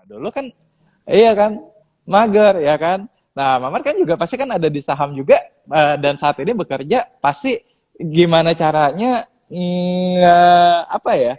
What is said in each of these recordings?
Dulu kan, iya kan, mager ya kan. Nah, Mamar kan juga pasti kan ada di saham juga, dan saat ini bekerja pasti gimana caranya apa ya,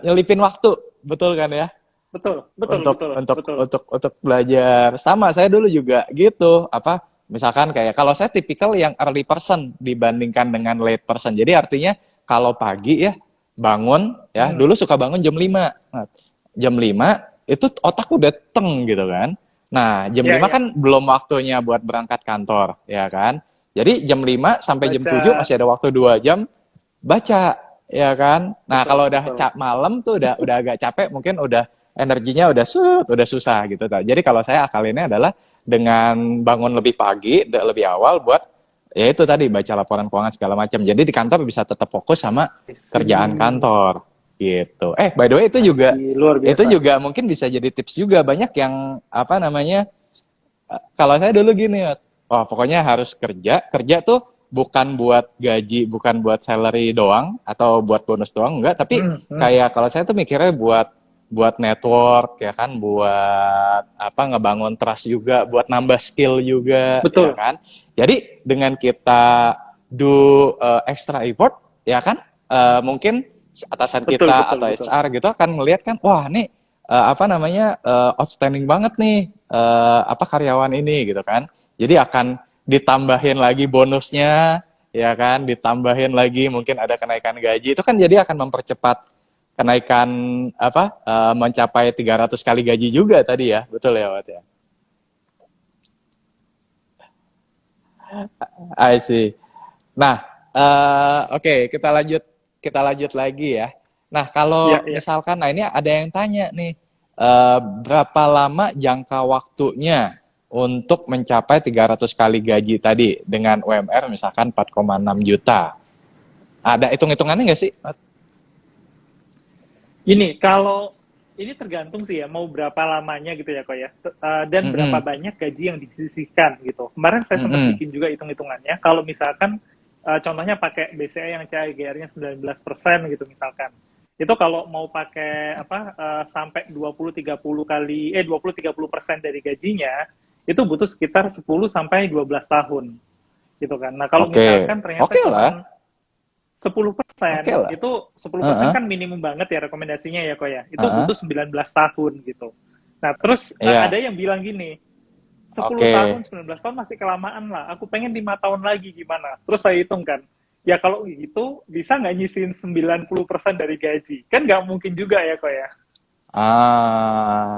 nyelipin waktu, betul kan ya? Betul, betul, Untuk betul, untuk betul. untuk untuk belajar. Sama saya dulu juga gitu. Apa misalkan kayak kalau saya tipikal yang early person dibandingkan dengan late person. Jadi artinya kalau pagi ya bangun ya, Hmm. dulu suka bangun jam 5. Nah, jam 5 itu otak udah teng gitu kan. Nah, jam Ya, 5 ya. kan belum waktunya buat berangkat kantor, ya kan? Jadi jam 5 sampai jam 7 Baca, masih ada waktu 2 jam baca, ya kan? Nah, betul, kalau udah betul. malam tuh udah agak capek, mungkin udah energinya udah susah gitu. Jadi kalau saya akalinnya adalah dengan bangun lebih pagi, lebih awal buat ya itu tadi baca laporan keuangan segala macam. Jadi di kantor bisa tetap fokus sama I kerjaan see. kantor gitu. By the way I see. Luar itu biasa. juga mungkin bisa jadi tips juga banyak yang apa namanya kalau saya dulu gini, wah pokoknya harus kerja. Kerja tuh bukan buat gaji, bukan buat salary doang atau buat bonus doang, enggak. Tapi Hmm, hmm. kayak kalau saya tuh mikirnya buat network ya kan, buat apa ngebangun trust juga, buat nambah skill juga ya Betul, kan. Jadi dengan kita do extra effort ya kan, mungkin atasan betul, kita betul, atau betul. HR gitu akan melihat kan, wah nih apa namanya outstanding banget nih apa karyawan ini gitu kan. Jadi akan ditambahin lagi bonusnya ya kan, ditambahin lagi mungkin ada kenaikan gaji. Itu kan jadi akan mempercepat kenaikan apa mencapai 300 kali gaji juga tadi ya. Betul ya, Wat ya. I see. Nah, oke, kita lanjut lagi ya. Nah, Ya, kalau ya. misalkan, nah ini ada yang tanya nih, berapa lama jangka waktunya untuk mencapai 300 kali gaji tadi dengan UMR misalkan 4,6 juta? Ada hitung-hitungannya nggak sih? Gini, kalau ini tergantung sih ya, mau berapa lamanya gitu ya, kok ya. Dan berapa Mm-mm, banyak gaji yang disisihkan gitu. Kemarin saya sempat mm-mm, bikin juga hitung-hitungannya. Kalau misalkan contohnya pakai BCA yang CAGR-nya 19% gitu misalkan. Itu kalau mau pakai apa sampai 20-30 kali 20-30% dari gajinya, itu butuh sekitar 10 sampai 12 tahun gitu kan. Nah, kalau oke, misalkan ternyata oke lah, cuman 10% oke lah. itu 10% Heeh, kan minimum banget ya rekomendasinya ya kok ya. Itu heeh, butuh 19 tahun gitu. Nah, terus ada iya, yang bilang gini, 10 oke. tahun, 19 tahun masih kelamaan lah. Aku pengen 5 tahun lagi gimana? Terus saya hitung kan. Ya kalau gitu bisa nggak nyisihin 90% dari gaji? Kan nggak mungkin juga ya kok ya.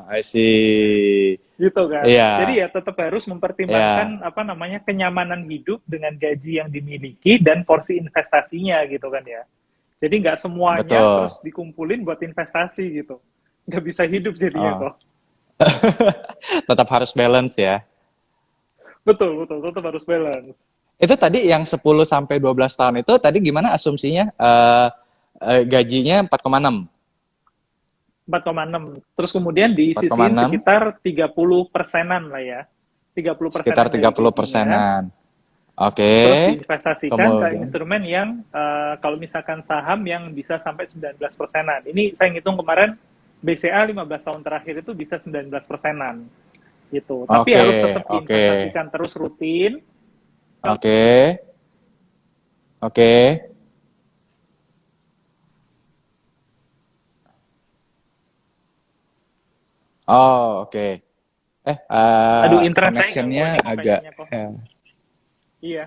I see. Gitu kan. Jadi Iya, ya tetap harus mempertimbangkan iya, apa namanya kenyamanan hidup dengan gaji yang dimiliki dan porsi investasinya gitu kan ya. Jadi nggak semuanya terus betul. dikumpulin buat investasi gitu. Nggak bisa hidup jadinya Oh. kok. Tetap harus balance ya. Betul, betul. Tetap harus balance. Itu tadi yang 10 sampai 12 tahun itu tadi gimana asumsinya? Gajinya 4,6. 4,6. Terus kemudian disisihin 4,6 sekitar 30%-an lah ya. 30%-an sekitar dari 30 gajinya. persenan. Oke. Terus diinvestasikan ke Kemudian. instrumen yang kalau misalkan saham yang bisa sampai 19%-an. Ini saya ngitung kemarin BCA 15 tahun terakhir itu bisa 19%-an gitu. Tapi Oke, harus tetap oke. diinvestasikan terus rutin. Oke. Oke. Oh, oke. Aduh, internet saya nggak mau Connectionnya ini kok agak kayaknya kok. ya. Iya,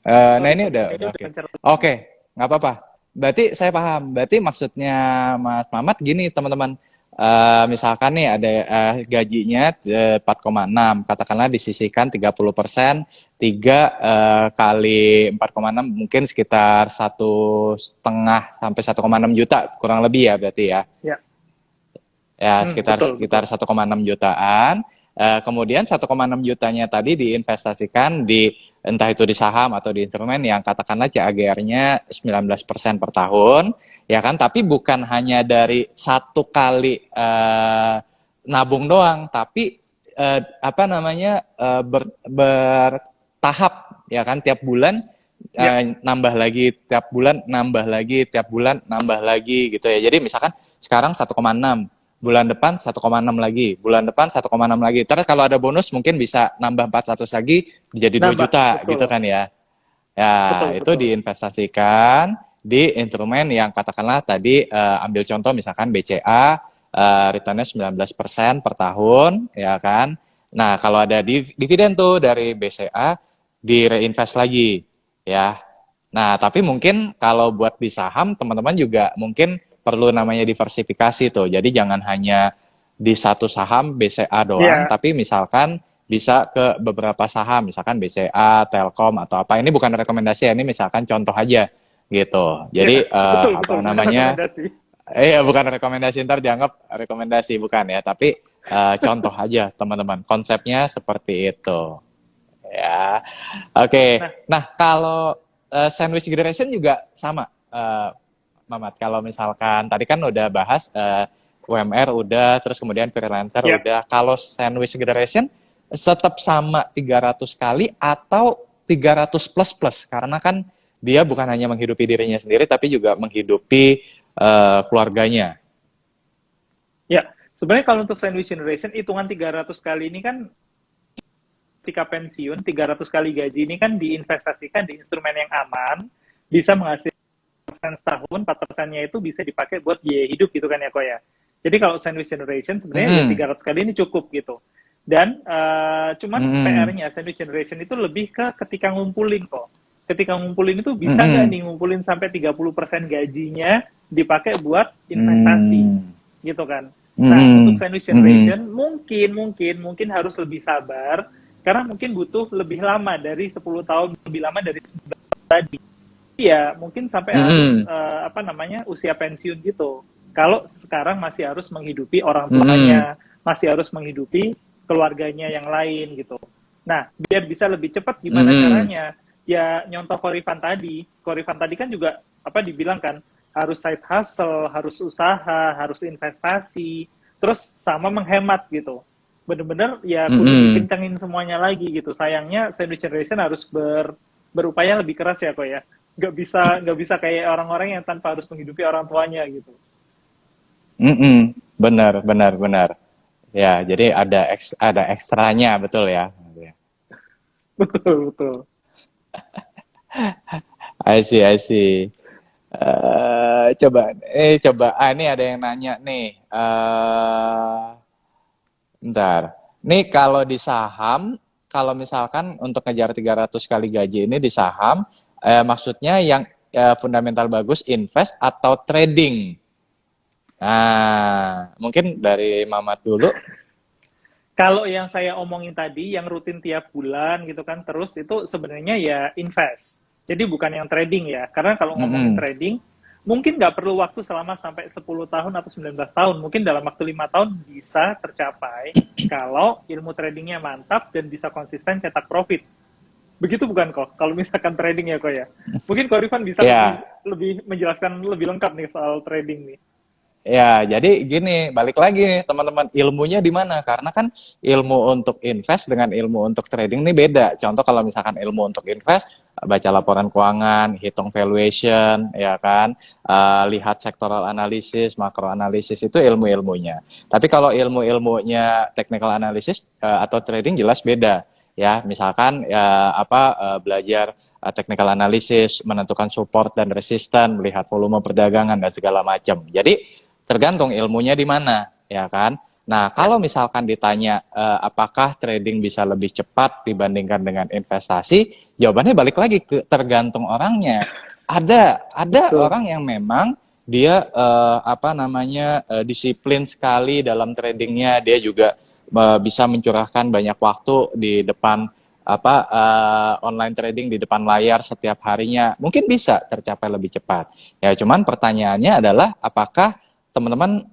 Nah sorry ini sorry. udah Kayaknya oke. udah lancar. Oke, nggak apa-apa. Berarti saya paham. Berarti maksudnya Mas Mamat gini teman-teman. Misalkan nih ada gajinya 4,6, katakanlah disisihkan 30%, 3 kali 4,6 mungkin sekitar 1,5 sampai 1,6 juta kurang lebih ya berarti ya. Ya, Ya sekitar betul sekitar betul. 1,6 jutaan. Kemudian 1,6 jutanya tadi diinvestasikan di entah itu di saham atau di instrumen yang katakanlah CAGR-nya 19% per tahun, ya kan? Tapi bukan hanya dari satu kali nabung doang, tapi apa namanya bertahap, ya kan? Tiap bulan Ya, nambah lagi, tiap bulan nambah lagi, tiap bulan nambah lagi gitu ya. Jadi misalkan sekarang 1,6, bulan depan 1,6 lagi, bulan depan 1,6 lagi. Terus kalau ada bonus mungkin bisa nambah 400 lagi menjadi 2 Nambah, juta betul, gitu kan ya. Ya, betul, itu betul. diinvestasikan di instrumen yang katakanlah tadi ambil contoh misalkan BCA returnnya 19% per tahun, ya kan. Nah, kalau ada dividen tuh dari BCA di reinvest lagi, ya. Nah, tapi mungkin kalau buat di saham teman-teman juga mungkin perlu namanya diversifikasi tuh. Jadi jangan hanya di satu saham BCA doang, Ya, tapi misalkan bisa ke beberapa saham, misalkan BCA, Telkom atau apa. Ini bukan rekomendasi ya, ini misalkan contoh aja gitu. ya, Jadi betul, betul, apa bukan namanya? rekomendasi. Bukan rekomendasi, ntar dianggap rekomendasi bukan ya, tapi contoh aja teman-teman. Konsepnya seperti itu. Ya, oke. Nah, Nah, kalau sandwich generation juga sama, Mamat. Kalau misalkan tadi kan udah bahas UMR udah, terus kemudian freelancer ya, udah. Kalau sandwich generation tetap sama 300 kali atau 300 plus plus, karena kan dia bukan hanya menghidupi dirinya sendiri, tapi juga menghidupi keluarganya. ya. Sebenarnya kalau untuk sandwich generation, hitungan 300 kali ini kan ketika pensiun, 300 kali gaji ini kan diinvestasikan di instrumen yang aman, bisa menghasilkan persen setahun, 4%-nya itu bisa dipakai buat biaya hidup gitu kan ya, Ko ya. Jadi kalau sandwich generation sebenarnya ya Mm-mm. 300 kali ini cukup gitu. Dan cuman Mm-mm. PR-nya sandwich generation itu lebih ke ketika ngumpulin kok. Ketika ngumpulin itu bisa nggak Mm-mm. nih ngumpulin sampai 30% gajinya dipakai buat investasi Mm. gitu kan. Nah, untuk Mm-mm. sandwich Mm-mm. generation mungkin harus lebih sabar karena mungkin butuh lebih lama dari 10 tahun, lebih lama dari 19 tadi. Iya, mungkin sampai harus Mm-mm. apa namanya usia pensiun gitu. Kalau sekarang masih harus menghidupi orang Mm-mm. tuanya, masih harus menghidupi keluarganya yang lain gitu. Nah, biar bisa lebih cepat gimana Mm-mm. caranya? Ya nyontoh Korifan tadi. Korifan tadi kan juga apa dibilang kan harus side hustle, harus usaha, harus investasi, terus sama menghemat gitu. Bener-bener ya kudu Mm-mm. dikencangin semuanya lagi gitu. Sayangnya sandwich generation harus berupaya lebih keras ya kok ya, nggak bisa kayak orang-orang yang tanpa harus menghidupi orang tuanya gitu. Mm-mm. Benar, benar, benar. Ya, jadi ada ekstranya, betul ya. Betul, betul. I see, I see. Coba. Ini ada yang nanya nih. Bentar. Nih kalau di saham, kalau misalkan untuk ngejar 300 kali gaji ini di saham, maksudnya yang fundamental bagus invest atau trading? Nah, mungkin dari Mamat dulu. Kalau yang saya omongin tadi yang rutin tiap bulan gitu kan terus itu sebenarnya ya invest, jadi bukan yang trading ya, karena kalau ngomongin Mm-mm. trading mungkin nggak perlu waktu selama sampai 10 tahun atau 19 tahun, mungkin dalam waktu 5 tahun bisa tercapai kalau ilmu tradingnya mantap dan bisa konsisten cetak profit. Begitu bukan kok? Kalau misalkan trading ya kok ya. Mungkin kok Rifan bisa lebih Ya, lebih menjelaskan lebih lengkap nih soal trading nih. ya, jadi gini, balik lagi nih teman-teman, ilmunya di mana? Karena kan ilmu untuk invest dengan ilmu untuk trading ini beda. Contoh kalau misalkan ilmu untuk invest, baca laporan keuangan, hitung valuation, ya kan, lihat sektoral analisis, makro analisis itu ilmu-ilmunya. Tapi kalau ilmu-ilmunya technical analysis atau trading jelas beda. Ya, misalkan belajar technical analysis, menentukan support dan resisten, melihat volume perdagangan dan segala macam. Jadi tergantung ilmunya di mana, ya kan? Nah, Ya, kalau misalkan ditanya apakah trading bisa lebih cepat dibandingkan dengan investasi, jawabannya balik lagi ke tergantung orangnya. Ada betul. orang yang memang dia disiplin sekali dalam tradingnya, dia juga bisa mencurahkan banyak waktu di depan online trading di depan layar setiap harinya. Mungkin bisa tercapai lebih cepat. Ya, cuman pertanyaannya adalah apakah teman-teman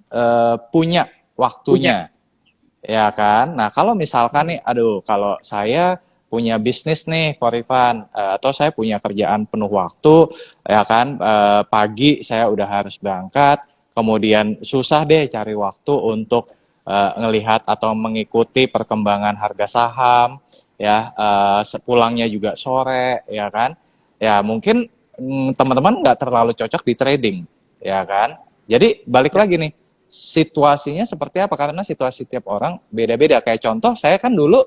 punya Punya. waktunya, ya kan? Nah, kalau misalkan Hmm. nih, aduh, kalau saya punya bisnis nih, Korifan, atau saya punya kerjaan penuh waktu, ya kan? Pagi saya udah harus berangkat, kemudian susah deh cari waktu untuk ngelihat atau mengikuti perkembangan harga saham, ya, sepulangnya juga sore, ya kan? Ya, mungkin teman-teman nggak terlalu cocok di trading, ya kan? Jadi balik Ya, lagi nih, situasinya seperti apa, karena situasi tiap orang beda-beda. Kayak contoh, saya kan dulu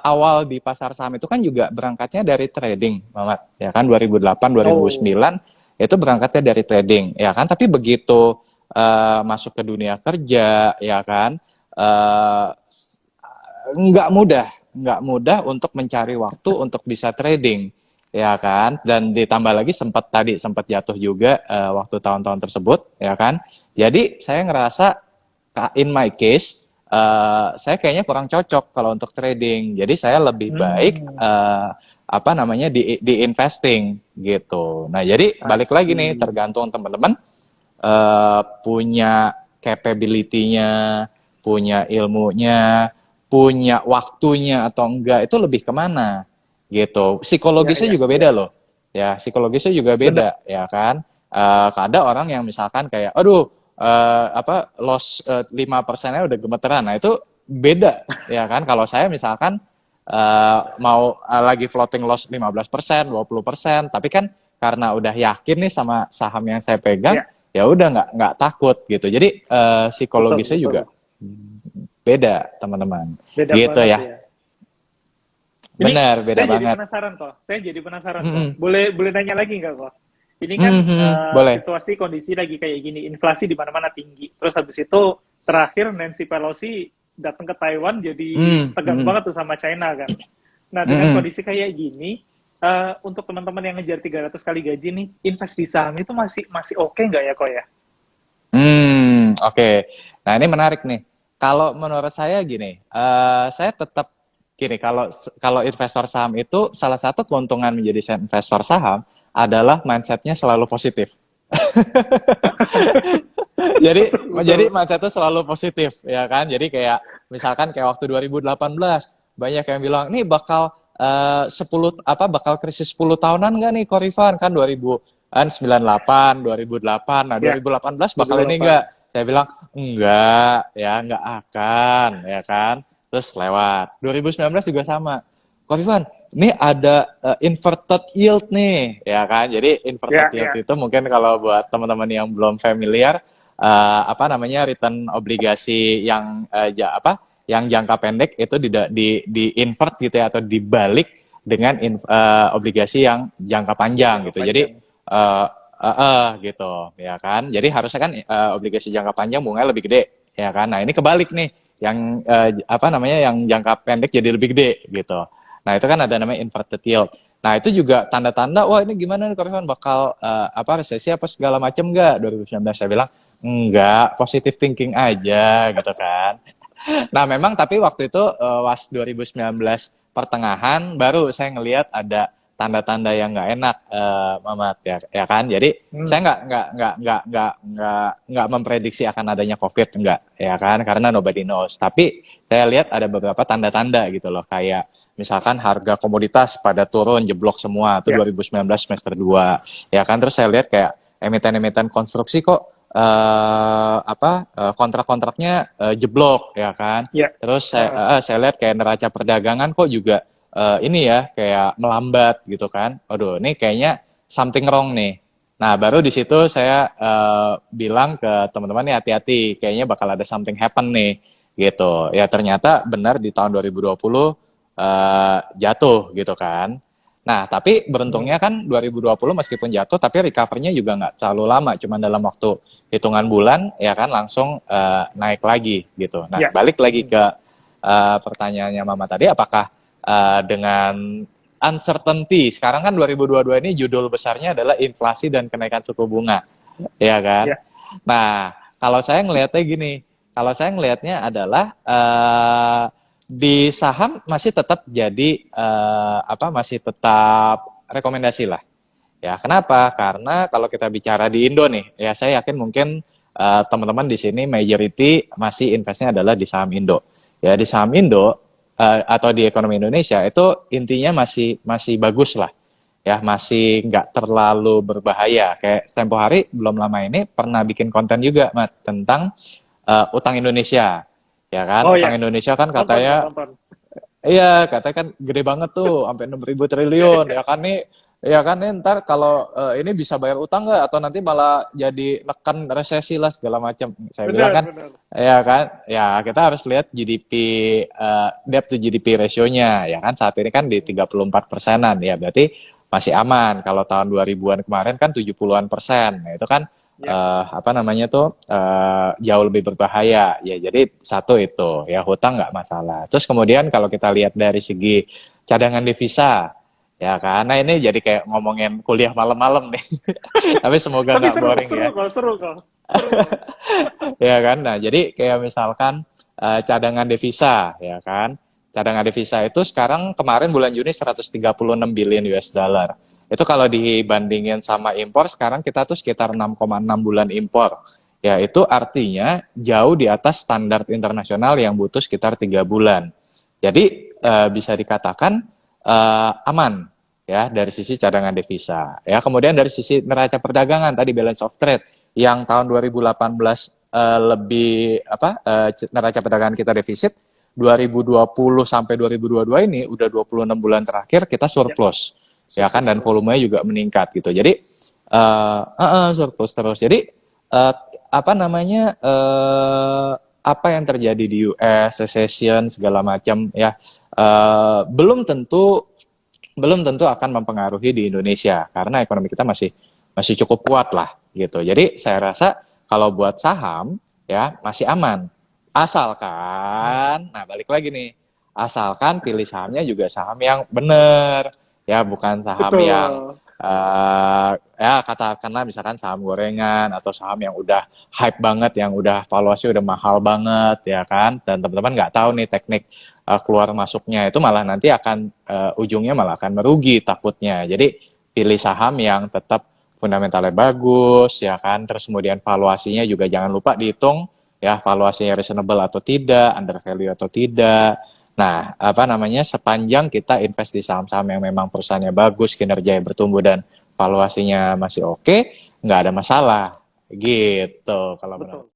awal di pasar saham itu kan juga berangkatnya dari trading, Mamat. Ya kan 2008, Oh, 2009 itu berangkatnya dari trading, ya kan. Tapi begitu masuk ke dunia kerja, ya kan, eh, nggak mudah untuk mencari waktu untuk bisa trading, ya kan. Dan ditambah lagi sempat jatuh juga waktu tahun-tahun tersebut, ya kan. Jadi saya ngerasa in my case saya kayaknya kurang cocok kalau untuk trading. Jadi saya lebih baik hmm, apa namanya di investing gitu. Nah, jadi I balik lagi nih, see. tergantung teman-teman punya capability-nya, punya ilmunya, punya waktunya atau enggak, itu lebih kemana gitu. Ya, Psikologisnya ya, juga ya. beda loh. Ya, psikologisnya juga Benar, beda, ya kan. Ada orang yang misalkan kayak, aduh, apa loss 5%-nya udah gemeteran. Nah, itu beda, ya kan. Kalau saya misalkan mau lagi floating loss 15%, 20%, tapi kan karena udah yakin nih sama saham yang saya pegang, ya, ya udah nggak takut gitu. Jadi betul, psikologisnya betul. juga beda, teman-teman. Beda Gitu banget ya. ya. Ini Benar, beda saya jadi banget. penasaran kok. Saya jadi penasaran kok. Mm-mm. Boleh boleh nanya lagi nggak kok? Ini kan Boleh. situasi kondisi lagi kayak gini, inflasi di mana-mana tinggi. Terus habis itu terakhir Nancy Pelosi datang ke Taiwan jadi Mm, tegang mm, banget tuh sama China kan. Nah, dengan mm, kondisi kayak gini, untuk teman-teman yang ngejar 300 kali gaji nih, invest di saham itu masih masih oke nggak ya kok ya? Oke. Nah, ini menarik nih. Kalau menurut saya gini, saya tetap gini, kalau kalau investor saham itu salah satu keuntungan menjadi investor saham adalah mindsetnya selalu positif. jadi jadi Betul. mindset itu selalu positif, ya kan. Jadi kayak misalkan kayak waktu 2018 banyak yang bilang nih bakal 10 apa bakal krisis 10 tahunan nggak nih Korifan, kan 2098 2008. Nah, Ya, 2018 bakal ini 2008. enggak. Saya bilang enggak, ya enggak akan, ya kan. Terus lewat. 2019 juga sama. Korifan, ini ada inverted yield nih, ya kan. Jadi inverted Ya, yield ya. itu mungkin kalau buat teman-teman yang belum familiar, apa namanya, return obligasi yang yang jangka pendek itu di invert gitu ya, atau dibalik dengan obligasi yang jangka panjang Jangka gitu. Jadi panjang. gitu, ya kan. Jadi harusnya kan obligasi jangka panjang bunganya lebih gede, ya kan. Nah, ini kebalik nih, yang apa namanya, yang jangka pendek jadi lebih gede gitu. Nah, itu kan ada namanya inverted yield. Nah, itu juga tanda-tanda, wah ini gimana nih Korifan, bakal apa resesi apa segala macam nggak 2019. Saya bilang enggak, positive thinking aja gitu kan. Nah, memang tapi waktu itu was 2019 pertengahan baru saya ngelihat ada tanda-tanda yang nggak enak, Mamat, ya kan. Jadi saya Hmm. nggak memprediksi akan adanya COVID, enggak, ya kan, karena nobody knows. Tapi saya lihat ada beberapa tanda-tanda gitu loh, kayak misalkan harga komoditas pada turun jeblok semua itu Ya, 2019 semester 2, ya kan. Terus saya lihat kayak emiten-emiten konstruksi kok kontrak-kontraknya jeblok, ya kan. ya. Terus Heeh. saya lihat kayak neraca perdagangan kok juga ini ya kayak melambat gitu kan. Waduh, ini kayaknya something wrong nih. Nah, baru di situ saya bilang ke teman-teman nih, hati-hati, kayaknya bakal ada something happen nih gitu. Ya ternyata benar di tahun 2020 jatuh gitu kan. Nah, tapi Hmm. beruntungnya kan 2020 meskipun jatuh, tapi recover-nya juga nggak terlalu lama, cuma dalam waktu hitungan bulan, ya kan, langsung naik lagi gitu. Nah, Ya. balik lagi Hmm. ke pertanyaannya Mama tadi, apakah dengan uncertainty, sekarang kan 2022 ini judul besarnya adalah inflasi dan kenaikan suku bunga, ya kan? Ya. Nah, kalau saya ngelihatnya gini, kalau saya ngelihatnya adalah di saham masih tetap jadi masih tetap rekomendasi lah. Ya, kenapa? Karena kalau kita bicara di Indo nih, ya saya yakin mungkin teman-teman di sini majority masih investnya adalah di saham Indo. Ya, di saham Indo atau di ekonomi Indonesia itu intinya masih masih bagus lah. Ya, masih nggak terlalu berbahaya. Kayak tempo hari belum lama ini pernah bikin konten juga, Mat, tentang utang Indonesia. Ya kan, Oh utang ya, Indonesia kan nonton kok katanya, nonton. iya, katanya kan gede banget tuh, sampai 6.000 Ya, triliun, ya. ya kan nih. Ya kan nih, ntar kalau ini bisa bayar utang nggak atau nanti malah jadi neken resesi lah segala macam. Saya bilang Benar, kan, benar. ya kan, ya kita harus lihat GDP debt to GDP ratio-nya ya kan saat ini kan di 34%-an ya berarti masih aman. Kalau tahun 2000-an kemarin kan 70-an persen. Nah, itu kan Ya, apa namanya tuh jauh lebih berbahaya. Ya jadi satu itu ya hutang nggak masalah. Terus kemudian kalau kita lihat dari segi cadangan devisa ya karena ini jadi kayak ngomongin kuliah malam-malam nih. Tapi semoga tapi nggak seru, boring seru ya. kok, seru kok, seru kok. Ya kan? Nah, jadi kayak misalkan cadangan devisa ya kan. Cadangan devisa itu sekarang kemarin bulan Juni 136 billion US dollar. Itu kalau dibandingin sama impor sekarang kita tuh sekitar 6,6 bulan impor. Ya, itu artinya jauh di atas standar internasional yang butuh sekitar 3 bulan. Jadi Ya, bisa dikatakan aman ya dari sisi cadangan devisa. Ya, kemudian dari sisi neraca perdagangan tadi balance of trade yang tahun 2018 lebih apa neraca perdagangan kita defisit 2020 sampai 2022 ini udah 26 bulan terakhir kita ya, surplus ya kan surplus dan terus. volumenya juga meningkat gitu. Jadi surplus terus. Jadi uh, apa namanya apa yang terjadi di US recession segala macam ya belum tentu akan mempengaruhi di Indonesia karena ekonomi kita masih masih cukup kuat lah gitu. Jadi saya rasa kalau buat saham ya masih aman. Asalkan, nah balik lagi nih, asalkan pilih sahamnya juga saham yang benar, ya bukan saham yang Betul. ya katakanlah misalkan saham gorengan atau saham yang udah hype banget, yang udah valuasi udah mahal banget ya kan, dan teman-teman nggak tahu nih teknik keluar masuknya itu malah nanti akan ujungnya malah akan merugi takutnya. Jadi pilih saham yang tetap fundamentalnya bagus ya kan, terus kemudian valuasinya juga jangan lupa dihitung ya valuasinya reasonable atau tidak, under value atau tidak. Nah, apa namanya sepanjang kita invest di saham-saham yang memang perusahaannya bagus, kinerjanya bertumbuh dan valuasinya masih oke, nggak ada masalah gitu kalau menurut Betul.